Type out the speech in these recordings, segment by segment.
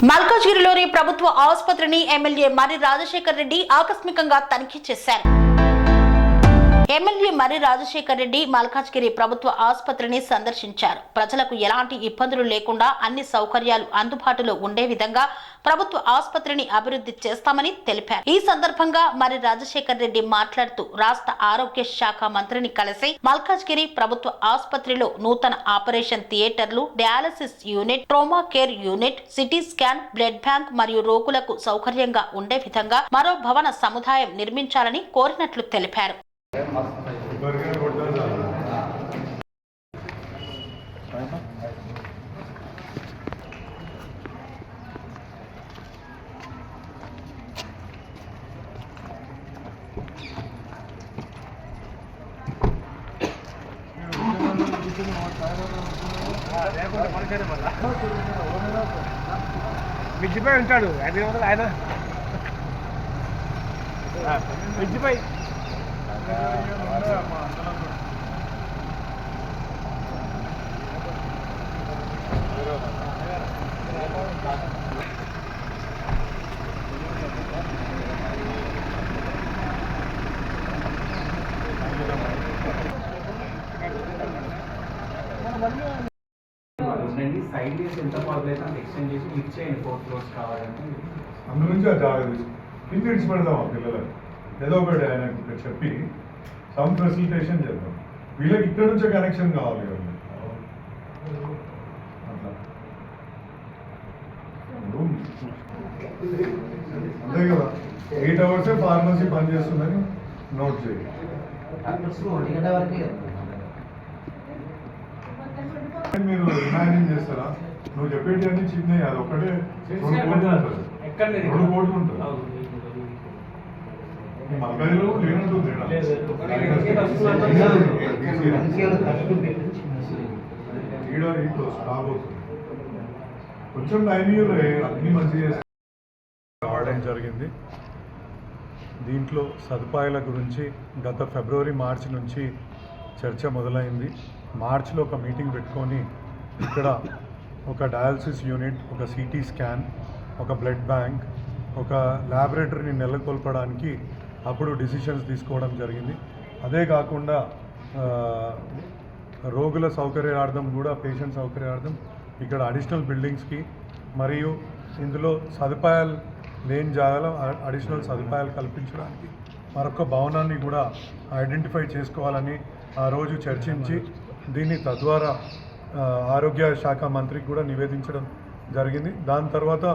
మల్కాజ్గిరిలోని ప్రభుత్వ ఆసుపత్రిని ఎమ్మెల్యే మర్రి రాజశేఖర్ రెడ్డి ఆకస్మికంగా తనిఖీ చేశారు. ఎమ్మెల్యే మర్రి రాజశేఖర్ రెడ్డి మల్కాజ్గిరి ప్రభుత్వ ఆసుపత్రిని సందర్శించారు. ప్రజలకు ఎలాంటి ఇబ్బందులు లేకుండా అన్ని సౌకర్యాలు అందుబాటులో ఉండే విధంగా ప్రభుత్వ ఆసుపత్రిని అభివృద్ధి చేస్తామని తెలిపారు. ఈ సందర్భంగా మర్రి రాజశేఖర్ రెడ్డి మాట్లాడుతూ రాష్ట్ర ఆరోగ్య శాఖ మంత్రిని కలిసి మల్కాజ్గిరి ప్రభుత్వ ఆసుపత్రిలో నూతన ఆపరేషన్ థియేటర్లు, dialysis unit, ట్రోమా care unit, CT scan, blood bank మరియు రోగులకు సౌకర్యంగా ఉండే విధంగా మరో భవన సముదాయం నిర్మించాలని కోరినట్లు తెలిపారు. మిర్చిపోయి ఉంటాడు ఆయన మిర్చిపోయి సైడ్ చేసి ఎంత పర్లేదు అంత ఎక్స్టెండ్ చేసి లిఫ్ట్ చేయండి 4 floors కావాలని అందు నుంచి ఆ జాగా కింద ఇడిచి పెడదాం ఆ పిల్లలకు ఏదో ఒకటి ఆయన చెప్పి సమ్ ఫెసిలిటేషన్ చేద్దాం. వీళ్ళకి ఇక్కడ నుంచే కనెక్షన్ కావాలి కదా అట్లా అంతే కదా. 8 hours ఫార్మసీ పనిచేస్తుందని నోట్ చేయాలి. మీరు ఇమాజిన్ చేస్తారా? నువ్వు చెప్పేటి అన్ని చిన్నవి, అది ఒకటే 2 కోట్లు ఉంటుంది. మల్కాజ్గిరిలో లేనట్టుంది. ఇప్పుడు స్టాప్ అవుతుంది. కొంచెం టైమింగ్ అన్ని మంచిగా రావడం జరిగింది. దీంట్లో సదుపాయాల గురించి గత ఫిబ్రవరి, మార్చి నుంచి చర్చ మొదలైంది. మార్చిలో ఒక మీటింగ్ పెట్టుకొని ఇక్కడ ఒక డయాలసిస్ యూనిట్, ఒక సిటీ స్కాన్, ఒక బ్లడ్ బ్యాంక్, ఒక ల్యాబొరేటరీని నెలకొల్పడానికి అప్పుడు డిసిషన్స్ తీసుకోవడం జరిగింది. అదే కాకుండా రోగుల సౌకర్యార్థం కూడా, పేషెంట్ సౌకర్యార్థం ఇక్కడ అడిషనల్ బిల్డింగ్స్కి మరియు ఇందులో సదుపాయాలు లేని జాగాలో అడిషనల్ సదుపాయాలు కల్పించడానికి మరొక భవనాన్ని కూడా ఐడెంటిఫై చేసుకోవాలని ఆ రోజు చర్చించి దీన్ని తద్వారా ఆరోగ్య శాఖ మంత్రికి కూడా నివేదించడం జరిగింది. దాని తర్వాత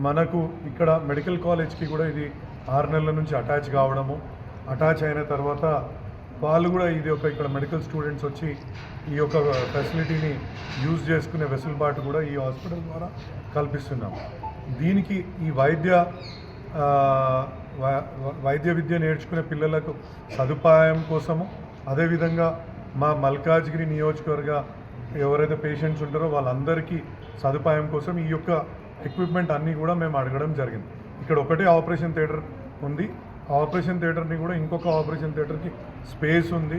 మనకు ఇక్కడ మెడికల్ కాలేజ్కి కూడా ఇది 6 నెలల నుంచి అటాచ్ కావడము, అటాచ్ అయిన తర్వాత వాళ్ళు కూడా ఇది ఒక ఇక్కడ మెడికల్ స్టూడెంట్స్ వచ్చి ఈ యొక్క ఫెసిలిటీని యూజ్ చేసుకునే వెసులుబాటు కూడా ఈ హాస్పిటల్ ద్వారా కల్పిస్తున్నాం. దీనికి ఈ వైద్య విద్య నేర్చుకునే పిల్లలకు సదుపాయం కోసము, అదేవిధంగా మా మల్కాజ్గిరి నియోజకవర్గ ఎవరైతే పేషెంట్స్ ఉంటారో వాళ్ళందరికీ సదుపాయం కోసం ఈ యొక్క ఎక్విప్మెంట్ అన్నీ కూడా మేము అడగడం జరిగింది. ఇక్కడ ఒకటే ఆపరేషన్ థియేటర్ ఉంది. ఆ ఆపరేషన్ థియేటర్ని కూడా ఇంకొక ఆపరేషన్ థియేటర్కి స్పేస్ ఉంది.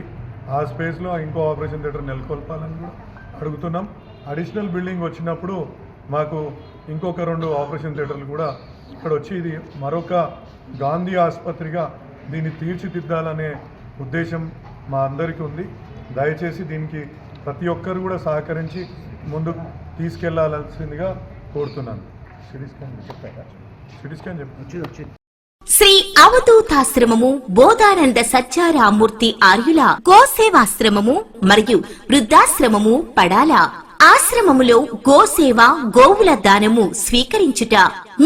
ఆ స్పేస్లో ఇంకో ఆపరేషన్ థియేటర్ నెలకొల్పాలని కూడా అడుగుతున్నాం. అడిషనల్ బిల్డింగ్ వచ్చినప్పుడు మాకు ఇంకొక 2 ఆపరేషన్ థియేటర్లు కూడా ఇక్కడ వచ్చి ఇది మరొక గాంధీ ఆసుపత్రిగా దీన్ని తీర్చిదిద్దాలనే ఉద్దేశం మా అందరికీ ఉంది. దయచేసి దీనికి ప్రతి ఒక్కరు కూడా సహకరించి ముందుకు తీసుకెళ్లాల్సిందిగా కోరుతున్నాను. సిటీ స్కాన్ చెప్పండి. శ్రీ అవధూతాశ్రమము, బోధానంద సత్యారామూర్తి ఆర్యుల గోసేవాశ్రమము మరియు వృద్ధాశ్రమము పడాల. ఆశ్రమములో గోసేవ, గోవుల దానము స్వీకరించుట,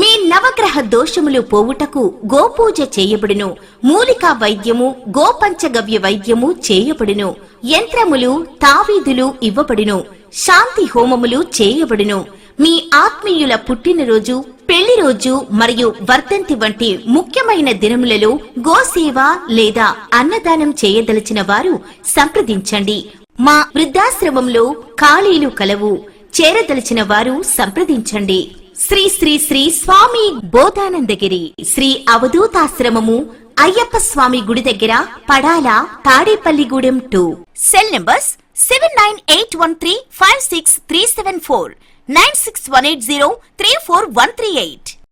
మీ నవగ్రహ దోషములు పోవుటకు గోపూజ చేయబడును. మూలికా వైద్యము, గోపంచగవ్య వైద్యము చేయబడును. యంత్రములు, తావీదులు ఇవ్వబడును. శాంతి హోమములు చేయబడును. మీ ఆత్మీయుల పుట్టినరోజు, పెళ్లి రోజు మరియు వర్ధంతి వంటి ముఖ్యమైన దినములలో గోసేవ లేదా అన్నదానం చేయదలిచిన వారు సంప్రదించండి. మా వృద్ధాశ్రమంలో ఖాళీలు కలవు. చేరదలిచిన వారు సంప్రదించండి. శ్రీ శ్రీ శ్రీ స్వామి బోధానందగిరి శ్రీ అవధూతాశ్రమము, అయ్యప్ప స్వామి గుడి దగ్గర, పడాల, తాడేపల్లిగూడెం 2. Cell numbers 7981356374, 9618034138.